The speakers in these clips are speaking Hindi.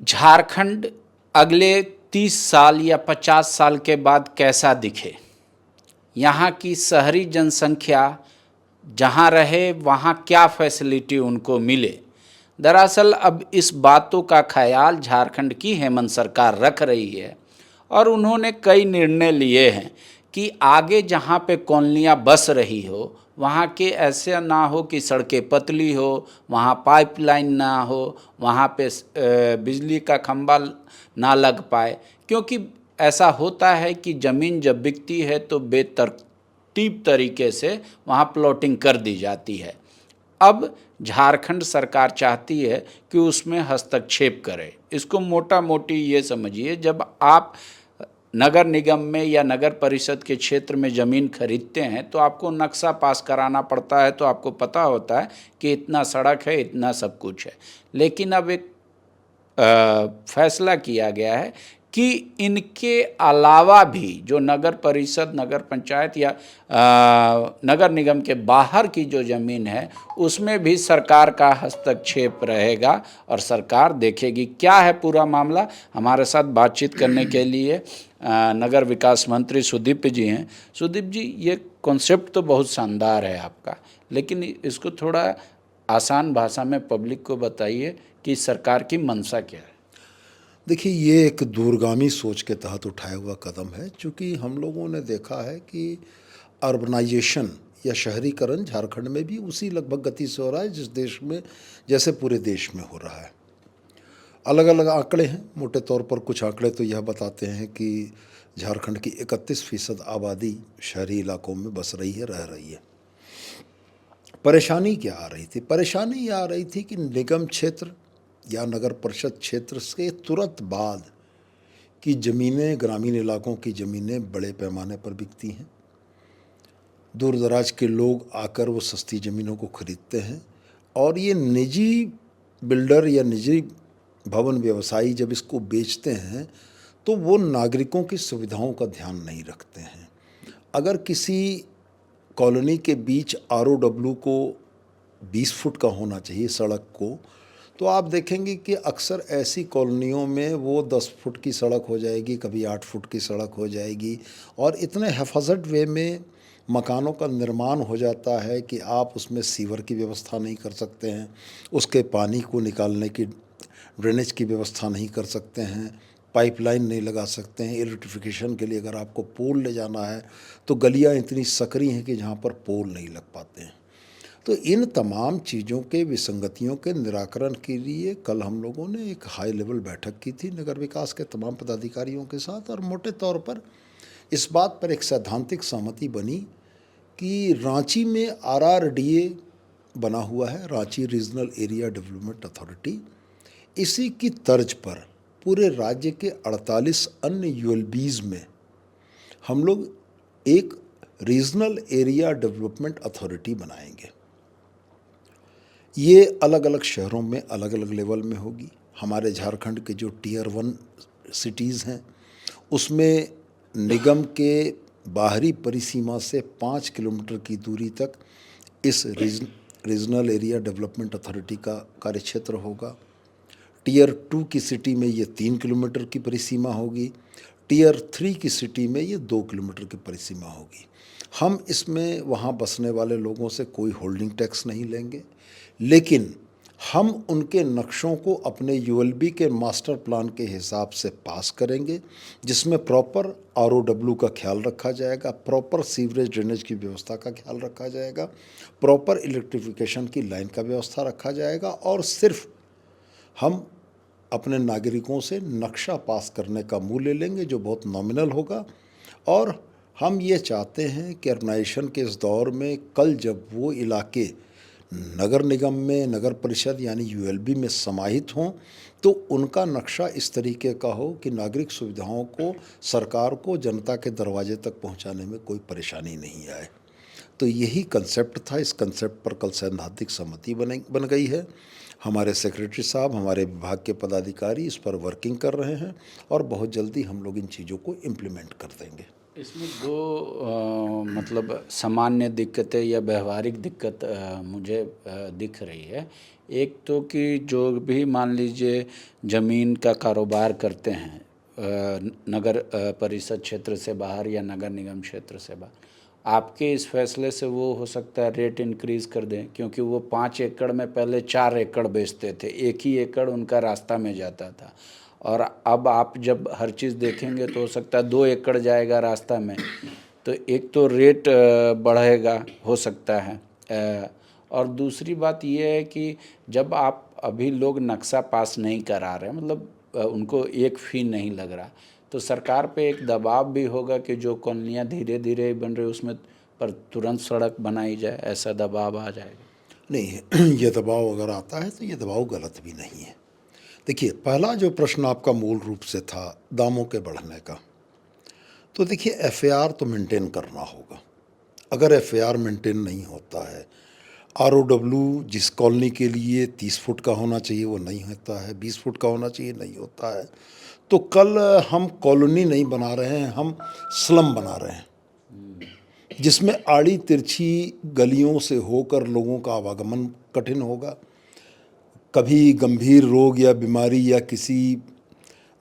झारखंड अगले 30 साल या 50 साल के बाद कैसा दिखे, यहाँ की शहरी जनसंख्या जहाँ रहे वहाँ क्या फैसिलिटी उनको मिले। दरअसल अब इस बातों का ख्याल झारखंड की हेमंत सरकार रख रही है और उन्होंने कई निर्णय लिए हैं कि आगे जहाँ पे कॉलोनियाँ बस रही हो वहाँ के ऐसे ना हो कि सड़कें पतली हो, वहाँ पाइपलाइन ना हो, वहाँ पे बिजली का खंभा ना लग पाए, क्योंकि ऐसा होता है कि ज़मीन जब बिकती है तो बेतरतीब तरीके से वहाँ प्लॉटिंग कर दी जाती है। अब झारखंड सरकार चाहती है कि उसमें हस्तक्षेप करे। इसको मोटा मोटी ये समझिए, जब आप नगर निगम में या नगर परिषद के क्षेत्र में ज़मीन खरीदते हैं तो आपको नक्शा पास कराना पड़ता है, तो आपको पता होता है कि इतना सड़क है, इतना सब कुछ है। लेकिन अब एक फैसला किया गया है कि इनके अलावा भी जो नगर परिषद, नगर पंचायत या नगर निगम के बाहर की जो ज़मीन है उसमें भी सरकार का हस्तक्षेप रहेगा और सरकार देखेगी। क्या है पूरा मामला, हमारे साथ बातचीत करने के लिए नगर विकास मंत्री सुदीप जी हैं। सुदीप जी, ये कॉन्सेप्ट तो बहुत शानदार है आपका, लेकिन इसको थोड़ा आसान भाषा में पब्लिक को बताइए कि सरकार की मंशा क्या है। देखिए, ये एक दूरगामी सोच के तहत उठाया हुआ कदम है, चूँकि हम लोगों ने देखा है कि अर्बनाइजेशन या शहरीकरण झारखंड में भी उसी लगभग गति से हो रहा है जिस देश में, जैसे पूरे देश में हो रहा है। अलग अलग आंकड़े हैं, मोटे तौर पर कुछ आंकड़े तो यह बताते हैं कि झारखंड की 31% आबादी शहरी इलाकों में बस रही है, रह रही है। परेशानी क्या आ रही थी? परेशानी ये आ रही थी कि निगम क्षेत्र या नगर परिषद क्षेत्र से तुरंत बाद की ज़मीनें, ग्रामीण इलाकों की ज़मीनें बड़े पैमाने पर बिकती हैं। दूर दराज के लोग आकर वो सस्ती ज़मीनों को खरीदते हैं और ये निजी बिल्डर या निजी भवन व्यवसायी जब इसको बेचते हैं तो वो नागरिकों की सुविधाओं का ध्यान नहीं रखते हैं। अगर किसी कॉलोनी के बीच ROW को 20 फुट का होना चाहिए सड़क को, तो आप देखेंगे कि अक्सर ऐसी कॉलोनियों में वो 10 फुट की सड़क हो जाएगी, कभी 8 फुट की सड़क हो जाएगी और इतने हिफाजत वे में मकानों का निर्माण हो जाता है कि आप उसमें सीवर की व्यवस्था नहीं कर सकते हैं, उसके पानी को निकालने की ड्रेनेज की व्यवस्था नहीं कर सकते हैं, पाइपलाइन नहीं लगा सकते हैं। इलेक्ट्रिफिकेशन के लिए अगर आपको पोल ले जाना है तो गलियां इतनी सकरी हैं कि जहाँ पर पोल नहीं लग पाते हैं। तो इन तमाम चीज़ों के विसंगतियों के निराकरण के लिए कल हम लोगों ने एक हाई लेवल बैठक की थी नगर विकास के तमाम पदाधिकारियों के साथ और मोटे तौर पर इस बात पर एक सैद्धांतिक सहमति बनी कि रांची में RRDA बना हुआ है, Ranchi regional area development authority. इसी की तर्ज पर पूरे राज्य के 48 अन्य ULBs में हम लोग एक रीजनल एरिया डेवलपमेंट अथॉरिटी बनाएंगे। ये अलग अलग शहरों में अलग अलग लेवल में होगी। हमारे झारखंड के जो Tier 1 सिटीज़ हैं उसमें निगम के बाहरी परिसीमा से 5 किलोमीटर की दूरी तक इस रीजनल एरिया डेवलपमेंट अथॉरिटी का कार्यक्षेत्र होगा। Tier 2 की सिटी में ये 3 किलोमीटर की परिसीमा होगी। Tier 3 की सिटी में ये 2 किलोमीटर की परिसीमा होगी। हम इसमें वहाँ बसने वाले लोगों से कोई होल्डिंग टैक्स नहीं लेंगे, लेकिन हम उनके नक्शों को अपने ULB के मास्टर प्लान के हिसाब से पास करेंगे, जिसमें प्रॉपर ROW का ख्याल रखा जाएगा, प्रॉपर सीवरेज ड्रेनेज की व्यवस्था का ख्याल रखा जाएगा, प्रॉपर इलेक्ट्रिफिकेशन की लाइन का व्यवस्था रखा जाएगा और सिर्फ हम अपने नागरिकों से नक्शा पास करने का मूल्य लेंगे जो बहुत नॉमिनल होगा। और हम ये चाहते हैं कि अर्बनाइजेशन के इस दौर में कल जब वो इलाके नगर निगम में, नगर परिषद यानी ULB में समाहित हों तो उनका नक्शा इस तरीके का हो कि नागरिक सुविधाओं को, सरकार को जनता के दरवाजे तक पहुंचाने में कोई परेशानी नहीं आए। तो यही कंसेप्ट था। इस कंसेप्ट पर कल सैद्धांतिक सहमति बन गई है। हमारे सेक्रेटरी साहब, हमारे विभाग के पदाधिकारी इस पर वर्किंग कर रहे हैं और बहुत जल्दी हम लोग इन चीज़ों को इम्प्लीमेंट कर देंगे। इसमें दो मतलब सामान्य दिक्कतें या व्यवहारिक दिक्कत मुझे दिख रही है। एक तो कि जो भी मान लीजिए ज़मीन का कारोबार करते हैं नगर परिषद क्षेत्र से बाहर या नगर निगम क्षेत्र से बाहर, आपके इस फैसले से वो हो सकता है रेट इंक्रीज़ कर दें, क्योंकि वो 5 एकड़ में पहले 4 एकड़ बेचते थे, एक ही एकड़ उनका रास्ता में जाता था, और अब आप जब हर चीज़ देखेंगे तो हो सकता है 2 एकड़ जाएगा रास्ता में, तो एक तो रेट बढ़ेगा हो सकता है। और दूसरी बात ये है कि जब आप अभी लोग नक्शा पास नहीं करा रहे, मतलब उनको एक फ़ी नहीं लग रहा, तो सरकार पे एक दबाव भी होगा कि जो कॉलोनियाँ धीरे धीरे बन रही उसमें पर तुरंत सड़क बनाई जाए, ऐसा दबाव आ जाएगा। नहीं, ये दबाव अगर आता है तो ये दबाव गलत भी नहीं है। देखिए, पहला जो प्रश्न आपका मूल रूप से था दामों के बढ़ने का, तो देखिए एफआईआर तो मेंटेन करना होगा। अगर एफआईआर मेंटेन नहीं होता है, आरओडब्ल्यू जिस कॉलोनी के लिए 30 फुट का होना चाहिए वो नहीं होता है, 20 फुट का होना चाहिए नहीं होता है, तो कल हम कॉलोनी नहीं बना रहे हैं, हम स्लम बना रहे हैं, जिसमें आड़ी तिरछी गलियों से होकर लोगों का आवागमन कठिन होगा। कभी गंभीर रोग या बीमारी या किसी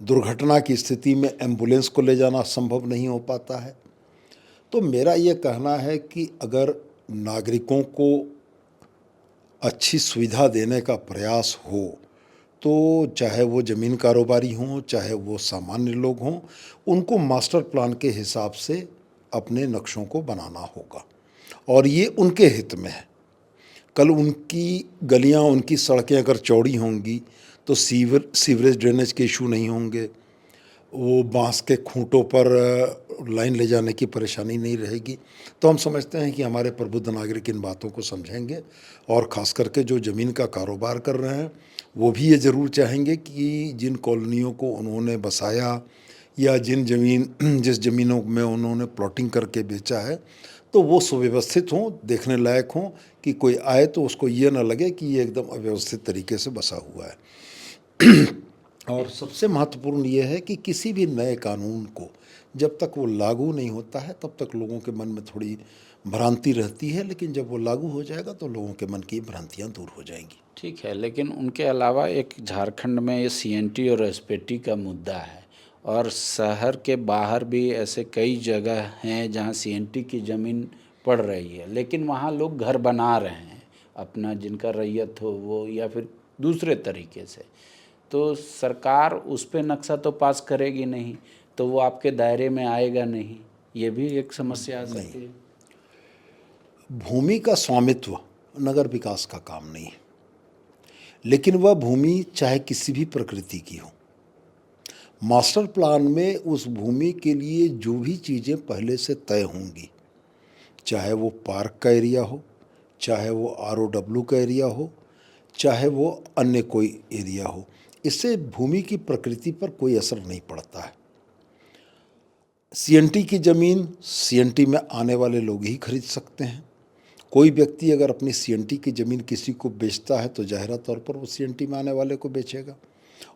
दुर्घटना की स्थिति में एम्बुलेंस को ले जाना संभव नहीं हो पाता है। तो मेरा ये कहना है कि अगर नागरिकों को अच्छी सुविधा देने का प्रयास हो, तो चाहे वो ज़मीन कारोबारी हों, चाहे वो सामान्य लोग हों, उनको मास्टर प्लान के हिसाब से अपने नक्शों को बनाना होगा, और ये उनके हित में है। कल उनकी गलियां, उनकी सड़कें अगर चौड़ी होंगी तो सीवरेज ड्रेनेज के इशू नहीं होंगे, वो बांस के खूंटों पर लाइन ले जाने की परेशानी नहीं रहेगी। तो हम समझते हैं कि हमारे प्रबुद्ध नागरिक इन बातों को समझेंगे, और ख़ास करके जो ज़मीन का कारोबार कर रहे हैं वो भी ये ज़रूर चाहेंगे कि जिन कॉलोनियों को उन्होंने बसाया या जिस ज़मीनों में उन्होंने प्लॉटिंग करके बेचा है, तो वो सुव्यवस्थित हों, देखने लायक हों, कि कोई आए तो उसको ये ना लगे कि ये एकदम अव्यवस्थित तरीके से बसा हुआ है। और सबसे महत्वपूर्ण ये है कि किसी भी नए कानून को जब तक वो लागू नहीं होता है तब तक लोगों के मन में थोड़ी भ्रांति रहती है, लेकिन जब वो लागू हो जाएगा तो लोगों के मन की भ्रांतियाँ दूर हो जाएंगी। ठीक है, लेकिन उनके अलावा एक झारखंड में ये सीएनटी और एसपीटी का मुद्दा है, और शहर के बाहर भी ऐसे कई जगह हैं जहाँ सीएनटी की ज़मीन पड़ रही है, लेकिन वहाँ लोग घर बना रहे हैं अपना, जिनका रैयत हो वो, या फिर दूसरे तरीके से, तो सरकार उस पर नक्शा तो पास करेगी नहीं, तो वो आपके दायरे में आएगा नहीं, ये भी एक समस्या आ सकती है। भूमि का स्वामित्व नगर विकास का काम नहीं है, लेकिन वह भूमि चाहे किसी भी प्रकृति की हो, मास्टर प्लान में उस भूमि के लिए जो भी चीज़ें पहले से तय होंगी, चाहे वो पार्क का एरिया हो, चाहे वो आरओडब्ल्यू का एरिया हो, चाहे वो अन्य कोई एरिया हो, इससे भूमि की प्रकृति पर कोई असर नहीं पड़ता है। सीएनटी की ज़मीन सीएनटी में आने वाले लोग ही खरीद सकते हैं। कोई व्यक्ति अगर अपनी सीएनटी की ज़मीन किसी को बेचता है तो जाहिर तौर पर वो सीएनटी में आने वाले को बेचेगा,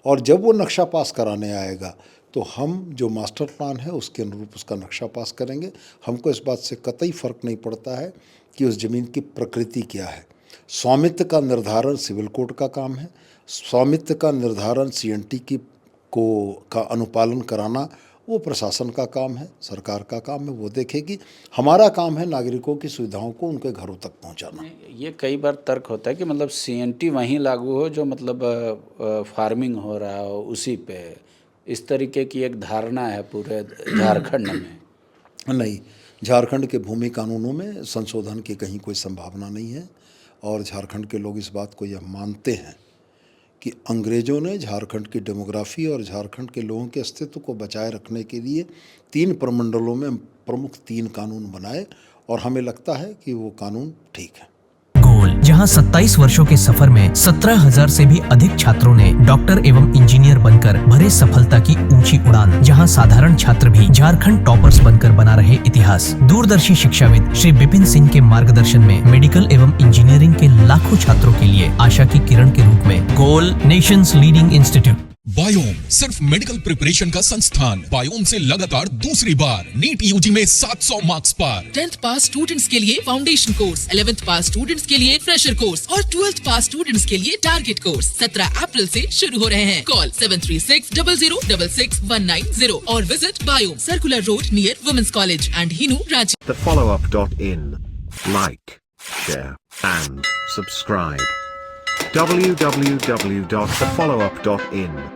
और जब वो नक्शा पास कराने आएगा तो हम जो मास्टर प्लान है उसके अनुरूप उसका नक्शा पास करेंगे। हमको इस बात से कतई फ़र्क नहीं पड़ता है कि उस ज़मीन की प्रकृति क्या है। स्वामित्व का निर्धारण सिविल कोड का काम है, स्वामित्व का निर्धारण सीएनटी का अनुपालन कराना वो प्रशासन का काम है, सरकार का काम है, वो देखेगी। हमारा काम है नागरिकों की सुविधाओं को उनके घरों तक पहुंचाना। ये कई बार तर्क होता है कि मतलब सीएनटी वहीं लागू हो जो मतलब फार्मिंग हो रहा हो उसी पे, इस तरीके की एक धारणा है पूरे झारखंड में। नहीं, झारखंड के भूमि कानूनों में संशोधन की कहीं कोई संभावना नहीं है, और झारखंड के लोग इस बात को यह मानते हैं कि अंग्रेज़ों ने झारखंड की डेमोग्राफी और झारखंड के लोगों के अस्तित्व को बचाए रखने के लिए 3 प्रमंडलों में प्रमुख 3 कानून बनाए, और हमें लगता है कि वो कानून ठीक है। गोल, जहां 27 वर्षों के सफर में 17,000 से भी अधिक छात्रों ने डॉक्टर एवं इंजीनियर बनकर भरे सफलता की ऊंची उड़ान, जहां साधारण छात्र भी झारखंड टॉपर्स बनकर बना रहे इतिहास। दूरदर्शी शिक्षाविद श्री विपिन सिंह के मार्गदर्शन में मेडिकल एवं इंजीनियरिंग के लाखों छात्रों के लिए आशा की किरण के रूप में गोल नेशंस लीडिंग इंस्टीट्यूट। बायोम सिर्फ मेडिकल प्रिपरेशन का संस्थान। बायोम से लगातार दूसरी बार नीट यूजी में 700 मार्क्स पार। 10th पास स्टूडेंट्स के लिए फाउंडेशन कोर्स, 11th पास स्टूडेंट्स के लिए फ्रेशर कोर्स और 12th पास स्टूडेंट्स के लिए टारगेट कोर्स 17 अप्रैल से शुरू हो रहे हैं। कॉल 7360066190 और visit Biome, circular road near women's college and Hinoo, Ranchi. thefollowup.in. Like, share and subscribe. www.thefollowup.in